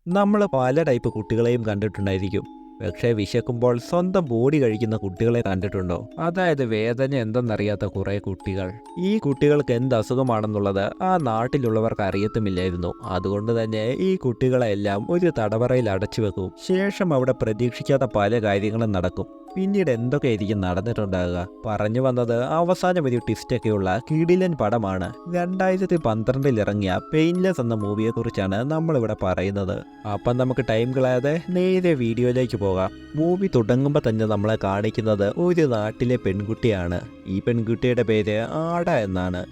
നമ്മൾ പല ടൈപ്പ് കുട്ടികളെയും കണ്ടിട്ടുണ്ടായിരിക്കും. പക്ഷേ വിശക്കുമ്പോൾ സ്വന്തം ബോഡി കഴിക്കുന്ന കുട്ടികളെ കണ്ടിട്ടുണ്ടോ? അതായത് വേദന എന്തെന്നറിയാത്ത കുറേ കുട്ടികൾ. ഈ കുട്ടികൾക്ക് എന്ത് അസുഖമാണെന്നുള്ളത് ആ നാട്ടിലുള്ളവർക്ക് അറിയത്തുമില്ലായിരുന്നു. അതുകൊണ്ട് തന്നെ ഈ കുട്ടികളെല്ലാം ഒരു തടവറയിൽ അടച്ചു വെക്കും. ശേഷം അവിടെ പ്രതീക്ഷിക്കാത്ത പല കാര്യങ്ങളും നടക്കും. പിന്നീട് എന്തൊക്കെയായിരിക്കും നടന്നിട്ടുണ്ടാകുക? പറഞ്ഞു വന്നത് അവസാനം ഒരു ട്വിസ്റ്റൊക്കെയുള്ള കിടിലൻ പടമാണ്. 2012 ഇറങ്ങിയ പെയിൻലെസ് എന്ന മൂവിയെക്കുറിച്ചാണ് നമ്മളിവിടെ പറയുന്നത്. അപ്പം നമുക്ക് ടൈം കളയാതെ നേരെ വീഡിയോയിലേക്ക് പോകാം. മൂവി തുടങ്ങുമ്പോൾ തന്നെ നമ്മളെ കാണിക്കുന്നത് ഒരു നാട്ടിലെ പെൺകുട്ടിയാണ്. ഈ പെൺകുട്ടിയുടെ പേര് ആട എന്നാണ്.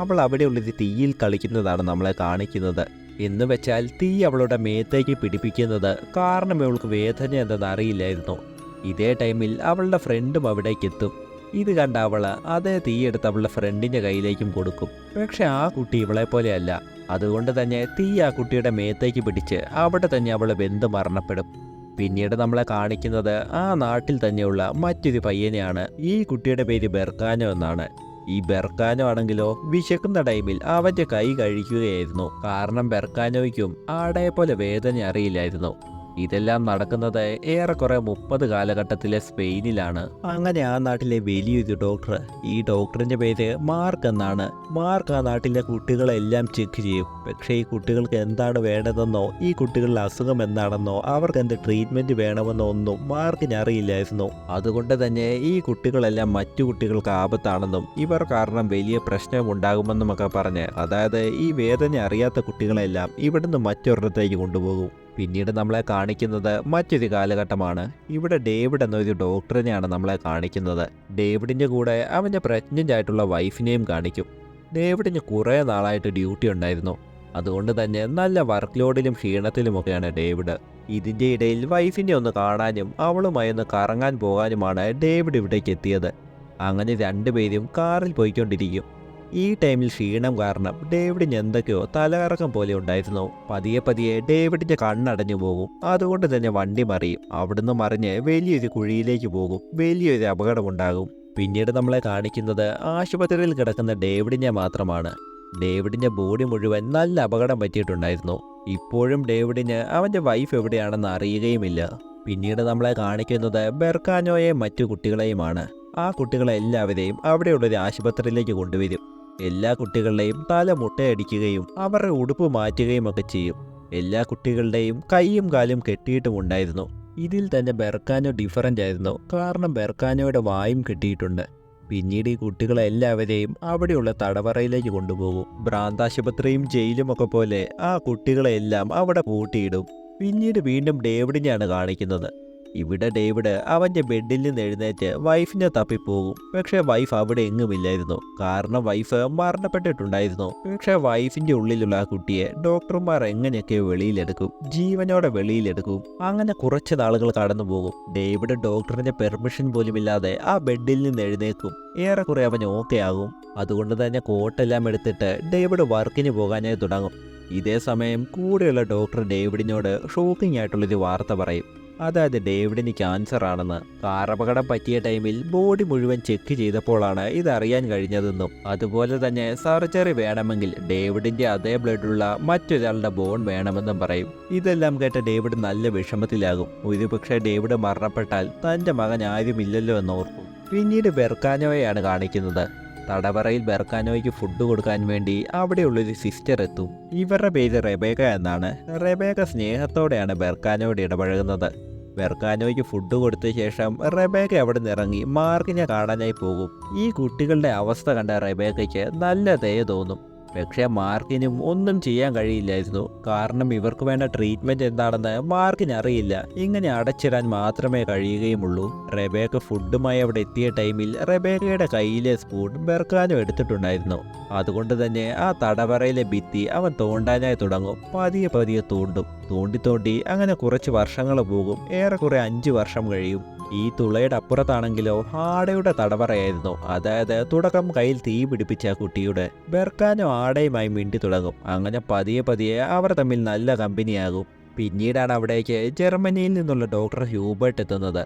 അവൾ അവിടെയുള്ളൊരു തീയിൽ കളിക്കുന്നതാണ് നമ്മളെ കാണിക്കുന്നത്. എന്ന് വെച്ചാൽ തീ അവളുടെ മേത്തേക്ക് പിടിപ്പിക്കുന്നത് കാരണം അവൾക്ക് വേദന എന്തെന്ന് അറിയില്ലായിരുന്നു. ഇതേ ടൈമിൽ അവളുടെ ഫ്രണ്ടും അവിടേക്ക് എത്തും. ഇത് കണ്ട അവള് അതേ തീയെടുത്ത് അവളുടെ ഫ്രണ്ടിന്റെ കയ്യിലേക്കും കൊടുക്കും. പക്ഷെ ആ കുട്ടി ഇവളെ പോലെയല്ല. അതുകൊണ്ട് തന്നെ തീ ആ കുട്ടിയുടെ മേത്തേക്ക് പിടിച്ച് അവിടെ തന്നെ അവള് വെന്ത് മരണപ്പെടും. പിന്നീട് നമ്മളെ കാണിക്കുന്നത് ആ നാട്ടിൽ തന്നെയുള്ള മറ്റൊരു പയ്യനെയാണ്. ഈ കുട്ടിയുടെ പേര് ബെർക്കാനോ എന്നാണ്. ഈ ബെർക്കാനോ ആണെങ്കിലോ വിശക്കുന്ന ടൈമിൽ അവന്റെ കൈ കഴിക്കുകയായിരുന്നു. കാരണം ബെർക്കാനോയ്ക്കും ആടയെ പോലെ വേദന അറിയില്ലായിരുന്നു. ഇതെല്ലാം നടക്കുന്നത് ഏറെക്കുറെ 30 കാലഘട്ടത്തിലെ സ്പെയിനിലാണ്. അങ്ങനെ ആ നാട്ടിലെ വലിയൊരു ഡോക്ടർ, ഈ ഡോക്ടറിന്റെ പേര് മാർക്ക് എന്നാണ്. മാർക്ക് ആ നാട്ടിലെ കുട്ടികളെല്ലാം ചെക്ക് ചെയ്യും. പക്ഷേ ഈ കുട്ടികൾക്ക് എന്താണ് വേണ്ടതെന്നോ ഈ കുട്ടികളുടെ അസുഖം എന്താണെന്നോ അവർക്ക് എന്ത് ട്രീറ്റ്മെന്റ് വേണമെന്നോ ഒന്നും മാർക്കിന് അറിയില്ലായിരുന്നു. അതുകൊണ്ട് തന്നെ ഈ കുട്ടികളെല്ലാം മറ്റു കുട്ടികൾക്ക് ആപത്താണെന്നും ഇവർ കാരണം വലിയ പ്രശ്നം ഉണ്ടാകുമെന്നുമൊക്കെ പറഞ്ഞ്, അതായത് ഈ വേദന അറിയാത്ത കുട്ടികളെല്ലാം ഇവിടുന്ന് മറ്റൊരിടത്തേക്ക് കൊണ്ടുപോകും. പിന്നീട് നമ്മളെ കാണിക്കുന്നത് മറ്റൊരു കാലഘട്ടമാണ്. ഇവിടെ ഡേവിഡ് എന്നൊരു ഡോക്ടറിനെയാണ് നമ്മളെ കാണിക്കുന്നത്. ഡേവിഡിൻ്റെ കൂടെ അവൻ്റെ പ്രഗ്നൻ്റ് ആയിട്ടുള്ള വൈഫിനെയും കാണിക്കും. ഡേവിഡിന് കുറേ നാളായിട്ട് ഡ്യൂട്ടി ഉണ്ടായിരുന്നു. അതുകൊണ്ട് തന്നെ നല്ല വർക്ക് ലോഡിലും ക്ഷീണത്തിലുമൊക്കെയാണ് ഡേവിഡ്. ഇതിൻ്റെ ഇടയിൽ വൈഫിനെ ഒന്ന് കാണാനും അവളുമായി ഒന്ന് കറങ്ങാൻ പോകാനുമാണ് ഡേവിഡ് ഇവിടേക്ക് എത്തിയത്. അങ്ങനെ രണ്ടുപേരും കാറിൽ പോയിക്കൊണ്ടിരിക്കും. ഈ ടൈമിൽ ക്ഷീണം കാരണം ഡേവിഡിന് എന്തൊക്കെയോ തലകറക്കം പോലെ ഉണ്ടായിരുന്നു. പതിയെ പതിയെ ഡേവിഡിന്റെ കണ്ണടഞ്ഞു പോകും. അതുകൊണ്ട് തന്നെ വണ്ടി മറിയും. അവിടുന്ന് മറിഞ്ഞ് വലിയൊരു കുഴിയിലേക്ക് പോകും. വലിയൊരു അപകടമുണ്ടാകും. പിന്നീട് നമ്മളെ കാണിക്കുന്നത് ആശുപത്രിയിൽ കിടക്കുന്ന ഡേവിഡിനെ മാത്രമാണ്. ഡേവിഡിന്റെ ബോഡി മുഴുവൻ നല്ല അപകടം പറ്റിയിട്ടുണ്ടായിരുന്നു. ഇപ്പോഴും ഡേവിഡിന് അവന്റെ വൈഫ് എവിടെയാണെന്ന് അറിയുകയുമില്ല. പിന്നീട് നമ്മളെ കാണിക്കുന്നത് ബെർക്കാനോയെയും മറ്റു കുട്ടികളെയുമാണ്. ആ കുട്ടികളെല്ലാവരെയും അവിടെയുള്ളൊരു ആശുപത്രിയിലേക്ക് കൊണ്ടുവരും. എല്ലാ കുട്ടികളുടെയും തല മുട്ടയടിക്കുകയും അവരുടെ ഉടുപ്പ് മാറ്റുകയും ഒക്കെ ചെയ്യും. എല്ലാ കുട്ടികളുടെയും കൈയും കാലും കെട്ടിയിട്ടും ഉണ്ടായിരുന്നു. ഇതിൽ തന്നെ ബെർക്കാനോ ഡിഫറൻ്റ് ആയിരുന്നു. കാരണം ബെർക്കാനോയുടെ വായും കെട്ടിയിട്ടുണ്ട്. പിന്നീട് ഈ കുട്ടികളെല്ലാവരെയും അവിടെയുള്ള തടവറയിലേക്ക് കൊണ്ടുപോകും. ഭ്രാന്താശുപത്രിയും ജയിലും ഒക്കെ പോലെ ആ കുട്ടികളെല്ലാം അവിടെ പൂട്ടിയിടും. പിന്നീട് വീണ്ടും ഡേവിഡിനെയാണ് കാണിക്കുന്നത്. ഇവിടെ ഡേവിഡ് അവൻ്റെ ബെഡിൽ നിന്ന് എഴുന്നേറ്റ് വൈഫിനെ തപ്പിപ്പോകും. പക്ഷേ വൈഫ് അവിടെ എങ്ങുമില്ലായിരുന്നു. കാരണം വൈഫ് മരണപ്പെട്ടിട്ടുണ്ടായിരുന്നു. പക്ഷേ വൈഫിൻ്റെ ഉള്ളിലുള്ള ആ കുട്ടിയെ ഡോക്ടർമാർ എങ്ങനെയൊക്കെ വെളിയിലെടുക്കും, ജീവനോടെ വെളിയിലെടുക്കും. അങ്ങനെ കുറച്ച് നാളുകൾ കടന്നു പോകും. ഡേവിഡ് ഡോക്ടറിന്റെ പെർമിഷൻ പോലുമില്ലാതെ ആ ബെഡിൽ നിന്ന് എഴുന്നേക്കും. ഏറെക്കുറെ അവൻ ഓക്കെ ആകും. അതുകൊണ്ട് തന്നെ കോട്ടെല്ലാം എടുത്തിട്ട് ഡേവിഡ് വർക്കിന് പോകാനായി തുടങ്ങും. ഇതേ സമയം കൂടെയുള്ള ഡോക്ടർ ഡേവിഡിനോട് ഷോക്കിംഗ് ആയിട്ടുള്ളൊരു വാർത്ത പറയും. അതായത് ഡേവിഡിന് ക്യാൻസർ ആണെന്ന്. കാറപകടം പറ്റിയ ടൈമിൽ ബോഡി മുഴുവൻ ചെക്ക് ചെയ്തപ്പോഴാണ് ഇതറിയാൻ കഴിഞ്ഞതെന്നും അതുപോലെ തന്നെ സർജറി വേണമെങ്കിൽ ഡേവിഡിന്റെ അതേ ബ്ലഡുള്ള മറ്റൊരാളുടെ ബോൺ വേണമെന്നും പറയും. ഇതെല്ലാം കേട്ട ഡേവിഡ് നല്ല വിഷമത്തിലാകും. ഒരുപക്ഷെ ഡേവിഡ് മരണപ്പെട്ടാൽ തൻ്റെ മകൻ ആരുമില്ലല്ലോ എന്നോർക്കും. പിന്നീട് ബെർക്കാനോയെയാണ് കാണിക്കുന്നത്. തടവറയിൽ ബെർക്കാനോയ്ക്ക് ഫുഡ് കൊടുക്കാൻ വേണ്ടി അവിടെയുള്ളൊരു സിസ്റ്റർ എത്തും. ഇവരുടെ പേര് റെബേക്ക എന്നാണ്. റെബേക്ക സ്നേഹത്തോടെയാണ് ബെർക്കാനോയോട് ഇടപഴകുന്നത്. ബെർക്കാനോയ്ക്ക് ഫുഡ് കൊടുത്ത ശേഷം റെബേക്ക അവിടെ നിന്ന് ഇറങ്ങി മാർക്കിനെ കാണാനായി പോകും. ഈ കുട്ടികളുടെ അവസ്ഥ കണ്ട റെബേക്കയ്ക്ക് നല്ല ദയ തോന്നും. പക്ഷേ മാർക്കിനും ഒന്നും ചെയ്യാൻ കഴിയില്ലായിരുന്നു. കാരണം ഇവർക്ക് വേണ്ട ട്രീറ്റ്മെന്റ് എന്താണെന്ന് മാർക്കിന് അറിയില്ല. ഇങ്ങനെ അടച്ചിടാൻ മാത്രമേ കഴിയുകയുമുള്ളൂ. റെബേക്ക ഫുഡുമായി അവിടെ എത്തിയ ടൈമിൽ റെബേക്കയുടെ കയ്യിലെ സ്പൂൺ ബെർക്കാനോ എടുത്തിട്ടുണ്ടായിരുന്നു. അതുകൊണ്ട് തന്നെ ആ തടവറയിലെ ഭിത്തി അവൻ തോണ്ടാനായി തുടങ്ങും. പതിയെ പതിയെ തോണ്ടി തോണ്ടി അങ്ങനെ കുറച്ച് വർഷങ്ങൾ പോകും. ഏറെക്കുറെ 5 വർഷം കഴിയും. ഈ തുളയുടെ അപ്പുറത്താണെങ്കിലോ ആടയുടെ തടവറയായിരുന്നു. അതായത് തുടക്കം കയ്യിൽ തീ പിടിപ്പിച്ച കുട്ടിയുടെ. ബെർക്കാനോ ആടയുമായി മിണ്ടി തുടങ്ങും. അങ്ങനെ പതിയെ പതിയെ അവർ തമ്മിൽ നല്ല കമ്പനിയാകും. പിന്നീടാണ് അവിടേക്ക് ജർമ്മനിയിൽ നിന്നുള്ള ഡോക്ടർ ഹ്യൂബർട്ട് എത്തുന്നത്.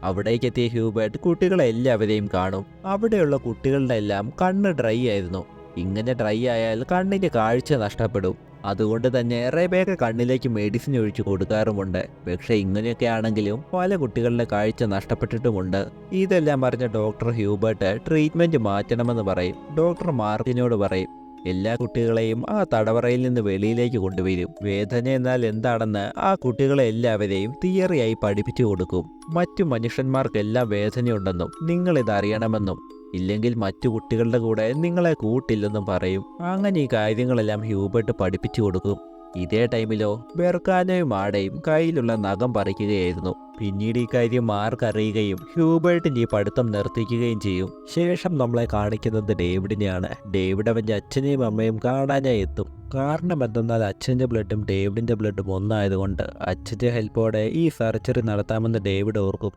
അവിടേക്ക് എത്തിയ ഹ്യൂബർട്ട് കുട്ടികളെല്ലാവരെയും കാണും. അവിടെയുള്ള കുട്ടികളുടെ എല്ലാം കണ്ണ് ഡ്രൈ ആയിരുന്നു. ഇങ്ങനെ ഡ്രൈ ആയാൽ കണ്ണിന് കാഴ്ച നഷ്ടപ്പെടും. അതുകൊണ്ട് തന്നെ റെബേക്ക കണ്ണിലേക്ക് മെഡിസിൻ ഒഴിച്ചു കൊടുക്കാറുമുണ്ട്. പക്ഷെ ഇങ്ങനെയൊക്കെ ആണെങ്കിലും പല കുട്ടികളുടെ കാഴ്ച നഷ്ടപ്പെട്ടിട്ടുമുണ്ട്. ഇതെല്ലാം പറഞ്ഞ ഡോക്ടർ ഹ്യൂബർട്ട് ട്രീറ്റ്മെന്റ് മാറ്റണമെന്ന് പറയും. ഡോക്ടർ മാർക്കിനോട് പറയും എല്ലാ കുട്ടികളെയും ആ തടവറയിൽ നിന്ന് വെളിയിലേക്ക് കൊണ്ടുവരും. വേദന എന്നാൽ എന്താണെന്ന് ആ കുട്ടികളെ എല്ലാവരെയും തിയറിയായി പഠിപ്പിച്ചു കൊടുക്കും. മറ്റു മനുഷ്യന്മാർക്കെല്ലാം വേദനയുണ്ടെന്നും നിങ്ങളിത് അറിയണമെന്നും ഇല്ലെങ്കിൽ മറ്റു കുട്ടികളുടെ കൂടെ നിങ്ങളെ കൂട്ടില്ലെന്നും പറയും. അങ്ങനെ ഈ കാര്യങ്ങളെല്ലാം ഹ്യൂബർട്ട് പഠിപ്പിച്ചു കൊടുക്കും. ഇതേ ടൈമിലോ ബെർക്കാനോയും ആടയും കയ്യിലുള്ള നഖം പറിക്കുകയായിരുന്നു. പിന്നീട് ഈ കാര്യം മാർക്ക് അറിയുകയും ഹ്യൂബർട്ടിന്റെ ഈ പഠിത്തം നിർത്തിക്കുകയും ചെയ്യും. ശേഷം നമ്മളെ കാണിക്കുന്നത് ഡേവിഡിനെയാണ്. ഡേവിഡ് അവന്റെ അച്ഛനെയും അമ്മയും കാണാനായി എത്തും. കാരണം എന്തെന്നാൽ അച്ഛൻ്റെ ബ്ലഡും ഡേവിഡിന്റെ ബ്ലഡും ഒന്നായതുകൊണ്ട് അച്ഛൻ്റെ ഹെൽപ്പോടെ ഈ സർജറി നടത്താമെന്ന് ഡേവിഡ് ഓർക്കും.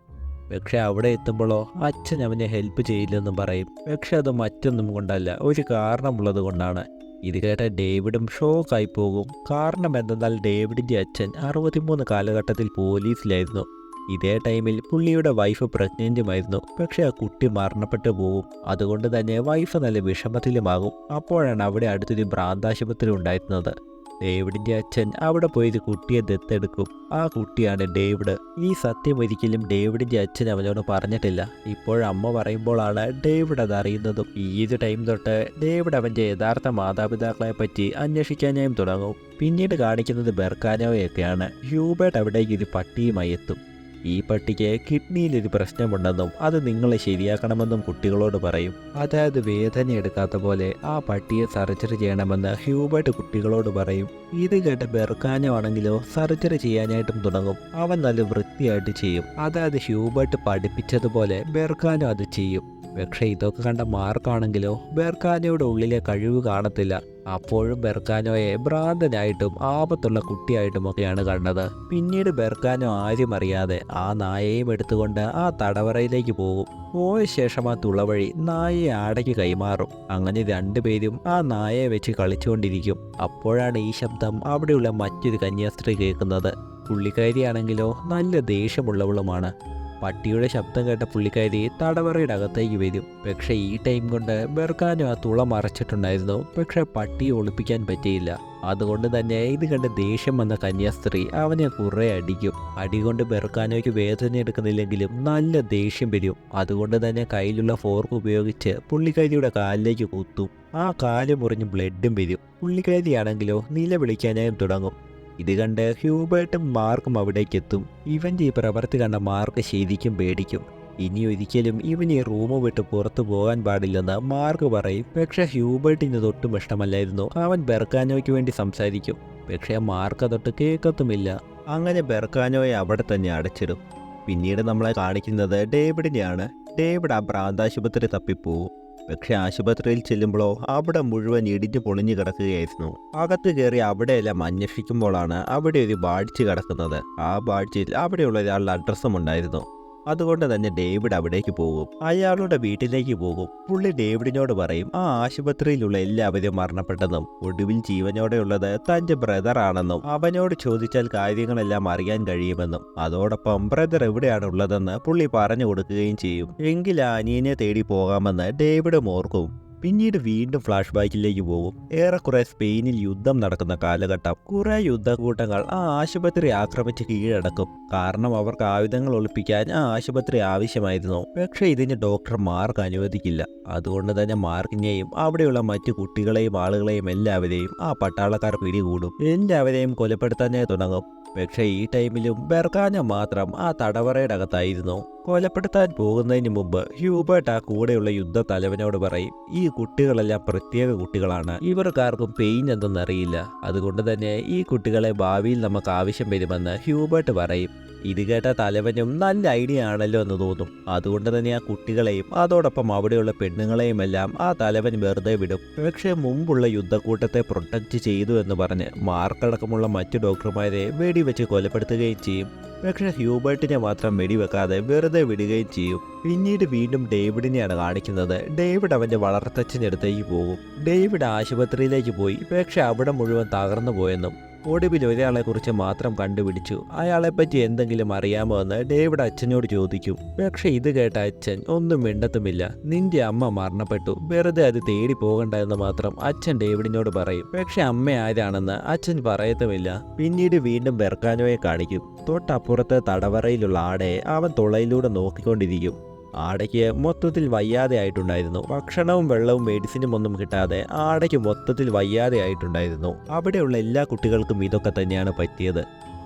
പക്ഷെ അവിടെ എത്തുമ്പോഴോ അച്ഛൻ അവനെ ഹെൽപ്പ് ചെയ്യില്ലെന്നും പറയും. പക്ഷെ അത് മറ്റൊന്നും കൊണ്ടല്ല, ഒരു കാരണമുള്ളത് കൊണ്ടാണ്. ഇത് കേട്ട ഡേവിഡും ഷോക്കായി പോകും. കാരണം എന്തെന്നാൽ ഡേവിഡിന്റെ അച്ഛൻ 63 കാലഘട്ടത്തിൽ പോലീസിലായിരുന്നു. ഇതേ ടൈമിൽ പുള്ളിയുടെ വൈഫ് പ്രഗ്നന്റുമായിരുന്നു. പക്ഷെ ആ കുട്ടി മരണപ്പെട്ടു പോകും. അതുകൊണ്ട് തന്നെ വൈഫ് നല്ല വിഷമത്തിലുമാകും. അപ്പോഴാണ് അവിടെ അടുത്തൊരു ഭ്രാന്താശുപത്രി ഉണ്ടായിരുന്നത്. ഡേവിഡിന്റെ അച്ഛൻ അവിടെ പോയി കുട്ടിയെ ദത്തെടുക്കും. ആ കുട്ടിയാണ് ഡേവിഡ്. ഈ സത്യം ഒരിക്കലും ഡേവിഡിന്റെ അച്ഛൻ അവനോട് പറഞ്ഞിട്ടില്ല. ഇപ്പോഴമ്മ പറയുമ്പോഴാണ് ഡേവിഡ് അത് അറിയുന്നതും. ഈ ഒരു ടൈം തൊട്ട് ഡേവിഡ് അവന്റെ യഥാർത്ഥ മാതാപിതാക്കളെ പറ്റി അന്വേഷിക്കാനായും തുടങ്ങും. പിന്നീട് കാണിക്കുന്നത് ബെർക്കാനോയൊക്കെയാണ്. ഹ്യൂബർട്ട് അവിടേക്ക് ഒരു പട്ടിയുമായി എത്തും. ഈ പട്ടിക്ക് കിഡ്നിയിലൊരു പ്രശ്നമുണ്ടെന്നും അത് നിങ്ങളെ ശരിയാക്കണമെന്നും കുട്ടികളോട് പറയും. അതായത് വേദന എടുക്കാത്ത പോലെ ആ പട്ടിയെ സർജറി ചെയ്യണമെന്ന് ഹ്യൂബർട്ട് കുട്ടികളോട് പറയും. ഇത് കേട്ട് ബെർക്കാനോ ആണെങ്കിലോ സർജറി ചെയ്യാനായിട്ടും തുടങ്ങും. അവൻ നല്ല വൃത്തിയായിട്ട് ചെയ്യും. അതായത് ഹ്യൂബർട്ട് പഠിപ്പിച്ചതുപോലെ ബെർക്കാനോ അത് ചെയ്യും. പക്ഷേ ഇതൊക്കെ കണ്ട മാർക്കാണെങ്കിലോ ബെർക്കാനോയുടെ ഉള്ളിലെ കഴിവ് കാണത്തില്ല. അപ്പോഴും ബെർക്കാനോയെ ഭ്രാന്തനായിട്ടും ആപത്തുള്ള കുട്ടിയായിട്ടുമൊക്കെയാണ് കണ്ടത്. പിന്നീട് ബെർക്കാനോ ആരും അറിയാതെ ആ നായയും എടുത്തുകൊണ്ട് ആ തടവറയിലേക്ക് പോകും. പോയ ശേഷം ആ തുളവഴി നായയെ ആടയ്ക്ക് കൈമാറും. അങ്ങനെ രണ്ടുപേരും ആ നായയെ വെച്ച് കളിച്ചുകൊണ്ടിരിക്കും. അപ്പോഴാണ് ഈ ശബ്ദം അവിടെയുള്ള മറ്റൊരു കന്യാസ്ത്രീ കേൾക്കുന്നത്. പുള്ളിക്കാരിയാണെങ്കിലോ നല്ല ദേഷ്യമുള്ളവളുമാണ്. പട്ടിയുടെ ശബ്ദം കേട്ട പുള്ളിക്കാരി തടവറയുടെ അകത്തേക്ക് വരും. പക്ഷേ ഈ ടൈം കൊണ്ട് ബെർക്കാനോ ആ തുള മറച്ചിട്ടുണ്ടായിരുന്നു. പക്ഷെ പട്ടിയെ ഒളിപ്പിക്കാൻ പറ്റിയില്ല. അതുകൊണ്ട് തന്നെ ഇത് കണ്ട് ദേഷ്യം വന്ന കന്യാസ്ത്രീ അവനെ കുറെ അടിക്കും. അടികൊണ്ട് ബെർക്കാനോയ്ക്ക് വേദന എടുക്കുന്നില്ലെങ്കിലും നല്ല ദേഷ്യം വരും. അതുകൊണ്ട് തന്നെ കയ്യിലുള്ള ഫോർക്ക് ഉപയോഗിച്ച് പുള്ളിക്കാരിയുടെ കാലിലേക്ക് കുത്തും. ആ കാല് മുറിഞ്ഞ് ബ്ലഡും വരും. പുള്ളിക്കാരിയാണെങ്കിലോ നിലവിളിക്കാനായും തുടങ്ങും. ഇത് കണ്ട് ഹ്യൂബർട്ടും മാർക്കും അവിടേക്ക് എത്തും. ഇവന്റെ ഈ പ്രവൃത്തി കണ്ട മാർക്ക് ശരിക്കും പേടിക്കും. ഇനി ഒരിക്കലും ഇവൻ ഈ റൂം വിട്ട് പുറത്തു പോകാൻ പാടില്ലെന്ന് മാർക്ക് പറയും. പക്ഷെ ഹ്യൂബർട്ടിന് തൊട്ടും ഇഷ്ടമല്ലായിരുന്നു. അവൻ ബെർക്കാനോയ്ക്ക് വേണ്ടി സംസാരിക്കും. പക്ഷേ മാർക്ക് തൊട്ട് കേൾക്കത്തുമില്ല. അങ്ങനെ ബെർക്കാനോയെ അവിടെ തന്നെ അടച്ചിടും. പിന്നീട് നമ്മളെ കാണിക്കുന്നത് ഡേവിഡിനെയാണ്. ഡേവിഡ് ആ ഭ്രാന്താശുപത്രി തപ്പിപ്പോവും. പക്ഷെ ആശുപത്രിയിൽ ചെല്ലുമ്പോഴോ അവിടെ മുഴുവൻ ഇടിഞ്ഞു പൊളിഞ്ഞു കിടക്കുകയായിരുന്നു. അകത്ത് കയറി അവിടെയെല്ലാം അന്വേഷിക്കുമ്പോഴാണ് അവിടെ ഒരു ബാഡ്ജ് കിടക്കുന്നത്. ആ ബാഡ്ജിൽ അവിടെയുള്ള ഒരാളുടെ അഡ്രസ്സും ഉണ്ടായിരുന്നു. അതുകൊണ്ട് തന്നെ ഡേവിഡ് അവിടേക്ക് പോകും. അയാളുടെ വീട്ടിലേക്ക് പോകും. പുള്ളി ഡേവിഡിനോട് പറയും ആ ആശുപത്രിയിലുള്ള എല്ലാവരും മരണപ്പെട്ടെന്നും ഒടുവിൽ ജീവനോടെയുള്ളത് തന്റെ ബ്രദർ ആണെന്നും അവനോട് ചോദിച്ചാൽ കാര്യങ്ങളെല്ലാം അറിയാൻ കഴിയുമെന്നും അതോടൊപ്പം ബ്രദർ എവിടെയാണ് ഉള്ളതെന്ന് പുള്ളി പറഞ്ഞു കൊടുക്കുകയും ചെയ്യും. എങ്കിൽ ആ അനിയനെ തേടി പോകാമെന്ന് ഡേവിഡ് ഓർക്കും. പിന്നീട് വീണ്ടും ഫ്ലാഷ് ബാക്കിലേക്ക് പോകും. ഏറെക്കുറെ സ്പെയിനിൽ യുദ്ധം നടക്കുന്ന കാലഘട്ടം. കുറെ യുദ്ധക്കൂട്ടങ്ങൾ ആ ആശുപത്രി ആക്രമിച്ച് കീഴടക്കും. കാരണം അവർക്ക് ആയുധങ്ങൾ ഒളിപ്പിക്കാൻ ആ ആശുപത്രി ആവശ്യമായിരുന്നു. പക്ഷെ ഇതിന് ഡോക്ടർ മാർക്ക് അനുവദിക്കില്ല. അതുകൊണ്ട് തന്നെ മാർക്കിനെയും അവിടെയുള്ള മറ്റു കുട്ടികളെയും ആളുകളെയും എല്ലാവരെയും ആ പട്ടാളക്കാർ പിടികൂടും. എല്ലാവരെയും കൊലപ്പെടുത്താനേ തുടങ്ങും. പക്ഷേ ഈ ടൈമിലും ബെർക്കാനോ മാത്രം ആ തടവറയുടെ അകത്തായിരുന്നു. കൊലപ്പെടുത്താൻ പോകുന്നതിന് മുമ്പ് ഹ്യൂബർട്ട് ആ കൂടെയുള്ള യുദ്ധ തലവനോട് പറയും ഈ കുട്ടികളെല്ലാം പ്രത്യേക കുട്ടികളാണ്. ഇവർക്കാർക്കും പെയിൻ എന്തെന്നറിയില്ല. അതുകൊണ്ട് തന്നെ ഈ കുട്ടികളെ ഭാവിയിൽ നമുക്ക് ആവശ്യം വരുമെന്ന് ഹ്യൂബർട്ട് പറയും. ഇത് കേട്ട തലവനും നല്ല ഐഡിയ ആണല്ലോ എന്ന് തോന്നും. അതുകൊണ്ട് തന്നെ ആ കുട്ടികളെയും അതോടൊപ്പം അവിടെയുള്ള പെണ്ണുങ്ങളെയും എല്ലാം ആ തലവൻ വെറുതെ വിടും. പക്ഷേ മുമ്പുള്ള യുദ്ധക്കൂട്ടത്തെ പ്രൊട്ടക്റ്റ് ചെയ്തു എന്ന് പറഞ്ഞ് മാർക്കടക്കമുള്ള മറ്റു ഡോക്ടർമാരെ വെടിവെച്ച് കൊലപ്പെടുത്തുകയും ചെയ്യും. പക്ഷേ ഹ്യൂബർട്ടിനെ മാത്രം വെടിവെക്കാതെ വെറുതെ വിടുകയും ചെയ്യും. പിന്നീട് വീണ്ടും ഡേവിഡിനെയാണ് കാണിക്കുന്നത്. ഡേവിഡ് അവന്റെ വളർത്തച്ഛനടുത്തേക്ക് പോകും. ഡേവിഡ് ആശുപത്രിയിലേക്ക് പോയി. പക്ഷെ അവിടെ മുഴുവൻ തകർന്നു പോയെന്നും ഒടുവിൽ ഒരാളെക്കുറിച്ച് മാത്രം കണ്ടുപിടിച്ചു. അയാളെപ്പറ്റി എന്തെങ്കിലും അറിയാമോ എന്ന് ഡേവിഡ് അച്ഛനോട് ചോദിക്കും. പക്ഷെ ഇത് കേട്ട അച്ഛൻ ഒന്നും മിണ്ടത്തുമില്ല. നിന്റെ അമ്മ മരണപ്പെട്ടു, വെറുതെ അത് തേടി പോകണ്ട എന്ന് മാത്രം അച്ഛൻ ഡേവിഡിനോട് പറയും. പക്ഷെ അമ്മ ആരാണെന്ന് അച്ഛൻ പറയത്തുമില്ല. പിന്നീട് വീണ്ടും ബെർക്കാനോയെ കാണിക്കും. തൊട്ടപ്പുറത്തെ തടവറയിലുള്ള ആടയെ അവൻ തുളയിലൂടെ നോക്കിക്കൊണ്ടിരിക്കും. ആടയ്ക്ക് മൊത്തത്തിൽ വയ്യാതെ ആയിട്ടുണ്ടായിരുന്നു. ഭക്ഷണവും വെള്ളവും മെഡിസിനും ഒന്നും കിട്ടാതെ ആടയ്ക്ക് മൊത്തത്തിൽ വയ്യാതെ ആയിട്ടുണ്ടായിരുന്നു. അവിടെയുള്ള എല്ലാ കുട്ടികൾക്കും ഇതൊക്കെ തന്നെയാണ് പറ്റിയത്.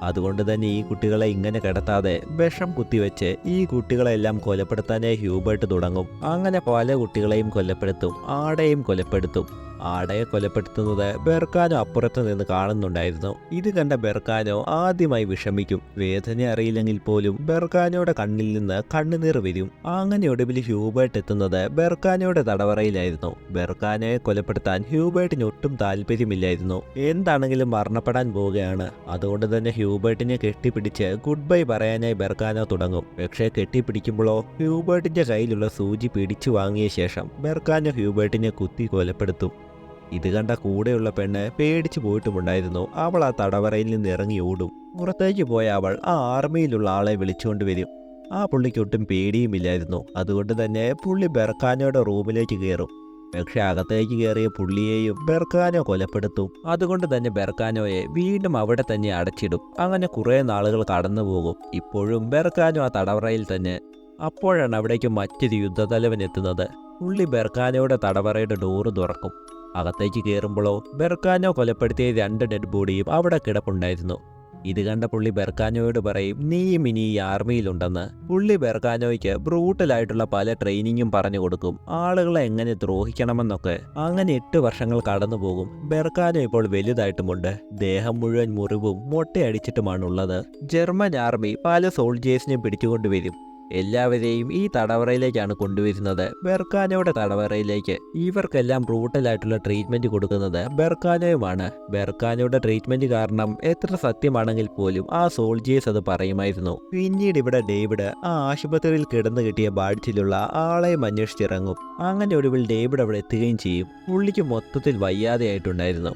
അതുകൊണ്ട് തന്നെ ഈ കുട്ടികളെ ഇങ്ങനെ കിടത്താതെ വിഷം കുത്തിവെച്ച് ഈ കുട്ടികളെല്ലാം കൊലപ്പെടുത്താനേ ഹ്യൂബർട്ട് തുടങ്ങും. അങ്ങനെ പല കുട്ടികളെയും കൊലപ്പെടുത്തും, ആടയും കൊലപ്പെടുത്തും. ആടയെ കൊലപ്പെടുത്തുന്നത് ബെർക്കാനോ അപ്പുറത്ത് നിന്ന് കാണുന്നുണ്ടായിരുന്നു. ഇത് കണ്ട ബെർക്കാനോ ആദ്യമായി വിഷമിക്കും. വേദന അറിയില്ലെങ്കിൽ പോലും ബെർക്കാനോയുടെ കണ്ണിൽ നിന്ന് കണ്ണുനീർ വരും. അങ്ങനെ ഒടുവിൽ ഹ്യൂബർട്ട് എത്തുന്നത് ബെർക്കാനോയുടെ തടവറയിലായിരുന്നു. ബെർക്കാനോയെ കൊലപ്പെടുത്താൻ ഹ്യൂബർട്ടിന് ഒട്ടും താല്പര്യമില്ലായിരുന്നു. എന്താണെങ്കിലും മരണപ്പെടാൻ പോവുകയാണ്. അതുകൊണ്ട് തന്നെ ഹ്യൂബർട്ടിനെ കെട്ടിപ്പിടിച്ച് ഗുഡ് ബൈ പറയാനായി ബെർക്കാനോ തുടങ്ങും. പക്ഷേ കെട്ടിപ്പിടിക്കുമ്പോഴോ ഹ്യൂബർട്ടിന്റെ കയ്യിലുള്ള സൂചി പിടിച്ചു വാങ്ങിയ ശേഷം ബെർക്കാനോ ഹ്യൂബർട്ടിനെ കുത്തി കൊലപ്പെടുത്തും. ഇത് കണ്ട കൂടെയുള്ള പെണ്ണ് പേടിച്ചു പോയിട്ടുമുണ്ടായിരുന്നു. അവൾ ആ തടവറയിൽ നിന്ന് ഇറങ്ങി ഓടും. പുറത്തേക്ക് പോയ അവൾ ആ ആർമിയിലുള്ള ആളെ വിളിച്ചുകൊണ്ടുവരും. ആ പുള്ളിക്ക് ഒട്ടും പേടിയുമില്ലായിരുന്നു. അതുകൊണ്ട് തന്നെ പുള്ളി ബെർക്കാനോയുടെ റൂമിലേക്ക് കയറും. പക്ഷെ അകത്തേക്ക് കയറിയ പുള്ളിയെയും ബെർക്കാനോ കൊലപ്പെടുത്തും. അതുകൊണ്ട് തന്നെ ബെർക്കാനോയെ വീണ്ടും അവിടെ തന്നെ അടച്ചിടും. അങ്ങനെ കുറേ നാളുകൾ കടന്നു പോകും. ഇപ്പോഴും ബെർക്കാനോ ആ തടവറയിൽ തന്നെ. അപ്പോഴാണ് അവിടേക്ക് മറ്റൊരു യുദ്ധതലവൻ എത്തുന്നത്. പുള്ളി ബെർക്കാനോയുടെ തടവറയുടെ ഡോറ് തുറക്കും. അകത്തേക്ക് കയറുമ്പോഴോ ബെർക്കാനോ കൊലപ്പെടുത്തിയ 2 ഡെഡ് ബോഡിയും അവിടെ കിടപ്പുണ്ടായിരുന്നു. ഇത് കണ്ട പുള്ളി ബെർക്കാനോയോട് പറയും, നീയും ഇനി ഈ ആർമിയിലുണ്ടെന്ന്. പുള്ളി ബെർക്കാനോയ്ക്ക് ബ്രൂട്ടലായിട്ടുള്ള പല ട്രെയിനിങ്ങും പറഞ്ഞു കൊടുക്കും, ആളുകളെ എങ്ങനെ ദ്രോഹിക്കണമെന്നൊക്കെ. അങ്ങനെ 8 വർഷങ്ങൾ കടന്നു പോകും. ബെർക്കാനോ ഇപ്പോൾ വലുതായിട്ടുമുണ്ട്. ദേഹം മുഴുവൻ മുറിവും മൊട്ടയടിച്ചിട്ടുമാണുള്ളത്. ജർമ്മൻ ആർമി പല സോൾജേഴ്സിനെയും പിടിച്ചുകൊണ്ടുവരും. എല്ലാവരെയും ഈ തടവറയിലേക്കാണ് കൊണ്ടുവരുന്നത്, ബെർക്കാനോയുടെ തടവറയിലേക്ക്. ഇവർക്കെല്ലാം ബ്രൂട്ടലായിട്ടുള്ള ട്രീറ്റ്മെന്റ് കൊടുക്കുന്നത് ബെർക്കാനോയുമാണ്. ബെർക്കാനോയുടെ ട്രീറ്റ്മെന്റ് കാരണം എത്ര സത്യമാണെങ്കിൽ പോലും ആ സോൾജേഴ്സ് അത് പറയുമായിരുന്നു. പിന്നീട് ഇവിടെ ഡേവിഡ് ആ ആശുപത്രിയിൽ കിടന്നു കിട്ടിയ ബാഡ്ജിലുള്ള ആളെയും അന്വേഷിച്ചിറങ്ങും. അങ്ങനെ ഒടുവിൽ ഡേവിഡ് അവിടെ എത്തുകയും ചെയ്യും. പുള്ളിക്ക് മൊത്തത്തിൽ വയ്യാതെയായിട്ടുണ്ടായിരുന്നു.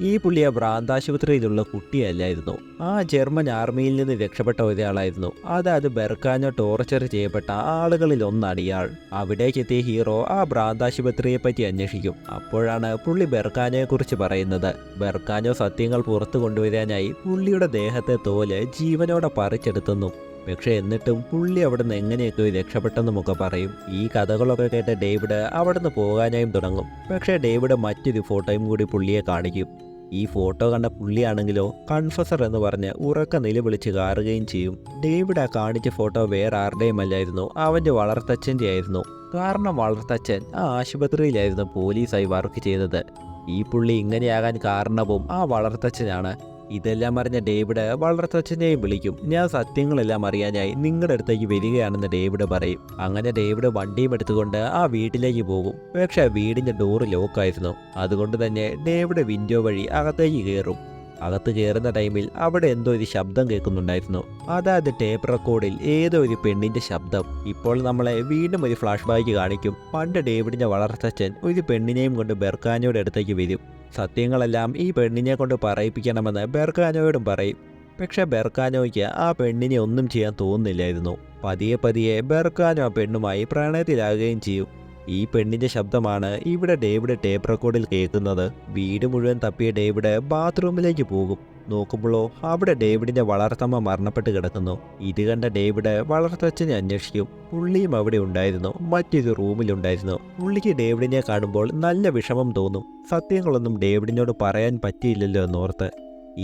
ഈ പുള്ളി ആ ഭ്രാന്താശുപത്രിയിലുള്ള കുട്ടിയല്ലായിരുന്നു. ആ ജർമ്മൻ ആർമിയിൽ നിന്ന് രക്ഷപ്പെട്ട ഒരാളായിരുന്നു. അതായത് ബെർക്കാനോ ടോർച്ചർ ചെയ്യപ്പെട്ട ആളുകളിൽ ഒന്നാണ് ഇയാൾ. അവിടേക്കെത്തിയ ഹീറോ ആ ഭ്രാന്താശുപത്രിയെ പറ്റി അന്വേഷിക്കും. അപ്പോഴാണ് പുള്ളി ബെർക്കാനോയെക്കുറിച്ച് പറയുന്നത്. ബെർക്കാനോ സത്യങ്ങൾ പുറത്തു കൊണ്ടുവരാനായി പുള്ളിയുടെ ദേഹത്തെ തോല് ജീവനോടെ പറിച്ചെടുത്തെന്നും പക്ഷെ എന്നിട്ടും പുള്ളി അവിടുന്ന് എങ്ങനെയൊക്കെ രക്ഷപ്പെട്ടെന്നുമൊക്കെ പറയും. ഈ കഥകളൊക്കെ കേട്ട് ഡേവിഡ് അവിടുന്ന് പോകാനായും തുടങ്ങും. പക്ഷേ ഡേവിഡ് മറ്റൊരു ഫോട്ടോയും കൂടി പുള്ളിയെ കാണിക്കും. ഈ ഫോട്ടോ കണ്ട പുള്ളിയാണെങ്കിലോ കൺഫസർ എന്ന് പറഞ്ഞ് ഉറക്ക നിലവിളിച്ച് കാറുകയും ചെയ്യും. ഡേവിഡ് ആ കാണിച്ച ഫോട്ടോ വേറെ ആരുടെയും അല്ലായിരുന്നു, അവൻ്റെ വളർത്തച്ഛൻ്റെ ആയിരുന്നു. കാരണം വളർത്തച്ഛൻ ആ ആശുപത്രിയിലായിരുന്നു പോലീസായി വർക്ക് ചെയ്തത്. ഈ പുള്ളി ഇങ്ങനെയാകാൻ കാരണവും ആ വളർത്തച്ഛനാണ്. ഇതെല്ലാം അറിഞ്ഞ ഡേവിഡ് വളർത്തച്ഛനെയും വിളിക്കും. ഞാൻ സത്യങ്ങളെല്ലാം അറിയാനായി നിങ്ങളുടെ അടുത്തേക്ക് വരികയാണെന്ന് ഡേവിഡ് പറയും. അങ്ങനെ ഡേവിഡ് വണ്ടിയും എടുത്തുകൊണ്ട് ആ വീട്ടിലേക്ക് പോകും. പക്ഷെ വീടിൻ്റെ ഡോറ് ലോക്കായിരുന്നു. അതുകൊണ്ട് തന്നെ ഡേവിഡ് വിൻഡോ വഴി അകത്തേക്ക് കയറും. അകത്ത് കയറുന്ന ടൈമിൽ അവിടെ എന്തോ ഒരു ശബ്ദം കേൾക്കുന്നുണ്ടായിരുന്നു. അതായത് ടേപ്പ് റെക്കോർഡിൽ ഏതോ ഒരു പെണ്ണിന്റെ ശബ്ദം. ഇപ്പോൾ നമ്മളെ വീണ്ടും ഒരു ഫ്ലാഷ് ബാക്ക് കാണിക്കും. പണ്ട് ഡേവിഡിന്റെ വളർത്തച്ഛൻ ഒരു പെണ്ണിനെയും കൊണ്ട് ബെർക്കാനോയുടെ അടുത്തേക്ക് വരും. സത്യങ്ങളെല്ലാം ഈ പെണ്ണിനെ കൊണ്ട് പറയിപ്പിക്കണമെന്ന് ബെർക്കാനോയോടും പറയും. പക്ഷെ ബെർക്കാനോയ്ക്ക് ആ പെണ്ണിനെ ഒന്നും ചെയ്യാൻ തോന്നുന്നില്ലായിരുന്നു. പതിയെ പതിയെ ബെർക്കാനോ ആ പെണ്ണുമായി പ്രണയത്തിലാകുകയും ചെയ്യും. ഈ പെണ്ണിന്റെ ശബ്ദമാണ് ഇവിടെ ഡേവിഡ് ടേപ്പ് റെക്കോർഡിൽ കേൾക്കുന്നത്. വീട് മുഴുവൻ തപ്പിയ ഡേവിഡ് ബാത്റൂമിലേക്ക് പോകും. നോക്കുമ്പോഴോ അവിടെ ഡേവിഡിന്റെ വളർത്തമ്മ മരണപ്പെട്ട് കിടക്കുന്നു. ഇത് കണ്ട ഡേവിഡ് വളർത്തച്ഛനെ അന്വേഷിക്കും. പുള്ളിയും അവിടെ ഉണ്ടായിരുന്നു, മറ്റൊരു റൂമിലുണ്ടായിരുന്നു. പുള്ളിക്ക് ഡേവിഡിനെ കാണുമ്പോൾ നല്ല വിഷമം തോന്നും. സത്യങ്ങളൊന്നും ഡേവിഡിനോട് പറയാൻ പറ്റിയില്ലല്ലോ എന്നോർത്ത്.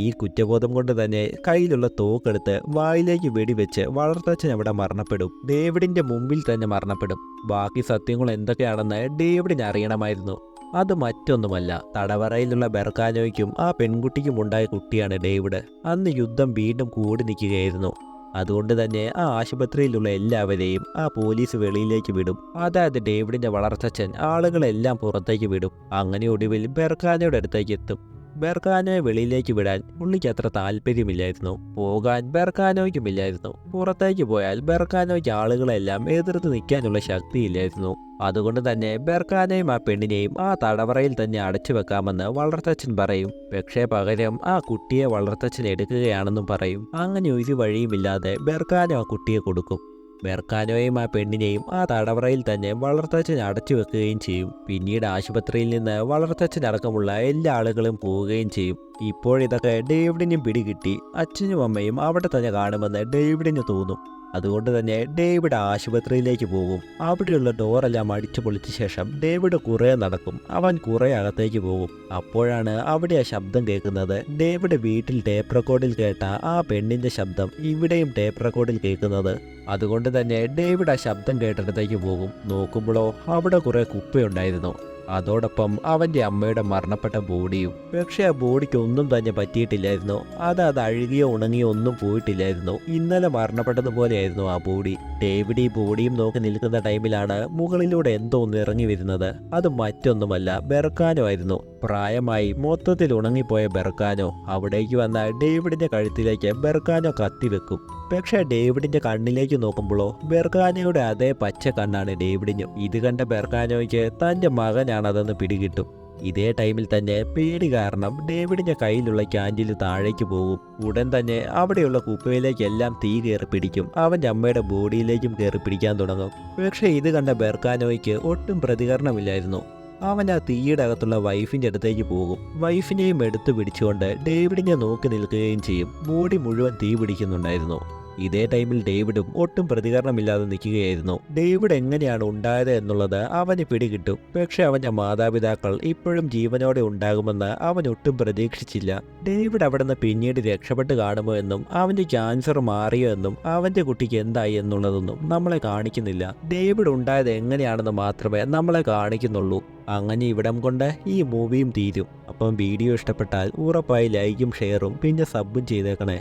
ഈ കുറ്റബോധം കൊണ്ട് തന്നെ കയ്യിലുള്ള തോക്കെടുത്ത് വായിലേക്ക് വെടിവെച്ച് വളർത്തച്ഛൻ അവിടെ മരണപ്പെടും. ഡേവിഡിന്റെ മുമ്പിൽ തന്നെ മരണപ്പെടും. ബാക്കി സത്യങ്ങൾ എന്തൊക്കെയാണെന്ന് ഡേവിഡിന് അറിയണമായിരുന്നു. അത് മറ്റൊന്നുമല്ല, തടവറയിലുള്ള ബെർക്കാനോയ്ക്കും ആ പെൺകുട്ടിക്കും ഉണ്ടായ കുട്ടിയാണ് ഡേവിഡ്. അന്ന് യുദ്ധം വീണ്ടും കൂടി നിൽക്കുകയായിരുന്നു. അതുകൊണ്ട് തന്നെ ആ ആശുപത്രിയിലുള്ള എല്ലാവരെയും ആ പോലീസ് വെളിയിലേക്ക് വിടും. അതായത് ഡേവിഡിന്റെ വളർത്തച്ഛൻ ആളുകളെല്ലാം പുറത്തേക്ക് വിടും. അങ്ങനെ ഒടുവിൽ ബെർക്കാനോയുടെ അടുത്തേക്ക് എത്തും. ബെർക്കാനോയെ വെളിയിലേക്ക് വിടാൻ പുള്ളിക്ക് അത്ര താല്പര്യമില്ലായിരുന്നു. പോകാൻ ബെർക്കാനോയ്ക്കുമില്ലായിരുന്നു. പുറത്തേക്ക് പോയാൽ ബെർക്കാനോയ്ക്ക് ആളുകളെല്ലാം എതിർത്ത് നിൽക്കാനുള്ള ശക്തിയില്ലായിരുന്നു. അതുകൊണ്ട് തന്നെ ബെർക്കാനയും ആ പെണ്ണിനെയും ആ തടവറയിൽ തന്നെ അടച്ചു വെക്കാമെന്ന് വളർത്തച്ഛൻ പറയും. പക്ഷേ പകരം ആ കുട്ടിയെ വളർത്തച്ഛൻ എടുക്കുകയാണെന്നും പറയും. അങ്ങനെ ഒരു വഴിയുമില്ലാതെ ബെർക്കാനോ ആ കുട്ടിയെ കൊടുക്കും. ബെർക്കാനോയും ആ പെണ്ണിനെയും ആ തടവറയിൽ തന്നെ വളർത്തച്ഛൻ അടച്ചു വെക്കുകയും ചെയ്യും. പിന്നീട് ആശുപത്രിയിൽ നിന്ന് വളർത്തച്ഛൻ അടക്കമുള്ള എല്ലാ ആളുകളും പോവുകയും ചെയ്യും. ഇപ്പോഴിതൊക്കെ ഡേവിഡിനും പിടികിട്ടി. അച്ഛനും അമ്മയും അവിടെ തന്നെ കാണുമെന്ന് ഡേവിഡിന് തോന്നും. അതുകൊണ്ട് തന്നെ ഡേവിഡ് ആശുപത്രിയിലേക്ക് പോകും. അവിടെയുള്ള ഡോറെല്ലാം അടിച്ചു പൊളിച്ച ശേഷം ഡേവിഡ് കുറേ നടക്കും. അവൻ കുറേ അകത്തേക്ക് പോകും. അപ്പോഴാണ് അവിടെ ആ ശബ്ദം കേൾക്കുന്നത്. ഡേവിഡ് വീട്ടിൽ ടേപ്പ് റെക്കോർഡിൽ കേട്ട ആ പെണ്ണിന്റെ ശബ്ദം ഇവിടെയും ടേപ്പ് റെക്കോർഡിൽ കേൾക്കുന്നത്. അതുകൊണ്ട് തന്നെ ഡേവിഡ് ആ ശബ്ദം കേട്ടിടത്തേക്ക് പോകും. നോക്കുമ്പോഴോ അവിടെ കുറേ കുപ്പയുണ്ടായിരുന്നു. അതോടൊപ്പം അവൻ്റെ അമ്മയുടെ മരണപ്പെട്ട ബോഡിയും. പക്ഷേ ആ ബോഡിക്ക് ഒന്നും തന്നെ പറ്റിയിട്ടില്ലായിരുന്നു. അത് അഴുകിയോ ഉണങ്ങിയോ ഒന്നും പോയിട്ടില്ലായിരുന്നു. ഇന്നലെ മരണപ്പെട്ടതുപോലെയായിരുന്നു ആ ബോഡി. ഡേവിഡ് ഈ ബോഡിയും നോക്കി നിൽക്കുന്ന ടൈമിലാണ് മുകളിലൂടെ എന്തോ ഒന്ന് ഇറങ്ങി വരുന്നത്. അത് മറ്റൊന്നുമല്ല, ബെർക്കാനോ ആയിരുന്നു. പ്രായമായി മൊത്തത്തിൽ ഉണങ്ങിപ്പോയ ബെർക്കാനോ അവിടേക്ക് വന്ന ഡേവിഡിന്റെ കഴുത്തിലേക്ക് ബെർക്കാനോ കത്തിവെക്കും. പക്ഷേ ഡേവിഡിന്റെ കണ്ണിലേക്ക് നോക്കുമ്പോഴോ ബെർക്കാനോയുടെ അതേ പച്ച കണ്ണാണ് ഡേവിഡിനും. ഇത് കണ്ട ബെർക്കാനോയ്ക്ക് തൻ്റെ മകനാണതെന്ന് പിടികിട്ടും. ഇതേ ടൈമിൽ തന്നെ പേടി കാരണം ഡേവിഡിന്റെ കയ്യിലുള്ള ക്യാൻഡിൽ താഴേക്ക് പോകും. ഉടൻ തന്നെ അവിടെയുള്ള കുപ്പയിലേക്കെല്ലാം തീ കയറി പിടിക്കും. അവൻ്റെ അമ്മയുടെ ബോഡിയിലേക്കും കയറി പിടിക്കാൻ തുടങ്ങും. പക്ഷേ ഇത് കണ്ട ബെർക്കാനോയ്ക്ക് ഒട്ടും പ്രതികരണമില്ലായിരുന്നു. അവൻ ആ തീയുടെ അകത്തുള്ള വൈഫിൻ്റെ അടുത്തേക്ക് പോകും. വൈഫിനെയും എടുത്തു പിടിച്ചുകൊണ്ട് ഡേവിഡിനെ നോക്കി നിൽക്കുകയും ചെയ്യും. ബോഡി മുഴുവൻ തീ പിടിക്കുന്നുണ്ടായിരുന്നു. ഇതേ ടൈമിൽ ഡേവിഡും ഒട്ടും പ്രതികരണമില്ലാതെ നിൽക്കുകയായിരുന്നു. ഡേവിഡ് എങ്ങനെയാണ് ഉണ്ടായത് എന്നുള്ളത് അവന് പിടികിട്ടും. പക്ഷെ അവൻ്റെ മാതാപിതാക്കൾ ഇപ്പോഴും ജീവനോടെ ഉണ്ടാകുമെന്ന് അവൻ ഒട്ടും പ്രതീക്ഷിച്ചില്ല. ഡേവിഡ് അവിടെ നിന്ന് പിന്നീട് രക്ഷപ്പെട്ട് കാണുമോ എന്നും അവൻ്റെ ക്യാൻസർ മാറിയോ എന്നും അവൻ്റെ കുട്ടിക്ക് എന്തായി എന്നുള്ളതൊന്നും നമ്മളെ കാണിക്കുന്നില്ല. ഡേവിഡ് ഉണ്ടായത് എങ്ങനെയാണെന്ന് മാത്രമേ നമ്മളെ കാണിക്കുന്നുള്ളൂ. അങ്ങനെ ഇവിടം കൊണ്ട് ഈ മൂവിയും തീരും. അപ്പം വീഡിയോ ഇഷ്ടപ്പെട്ടാൽ ഉറപ്പായി ലൈക്കും ഷെയറും പിന്നെ സബും ചെയ്തേക്കണേ.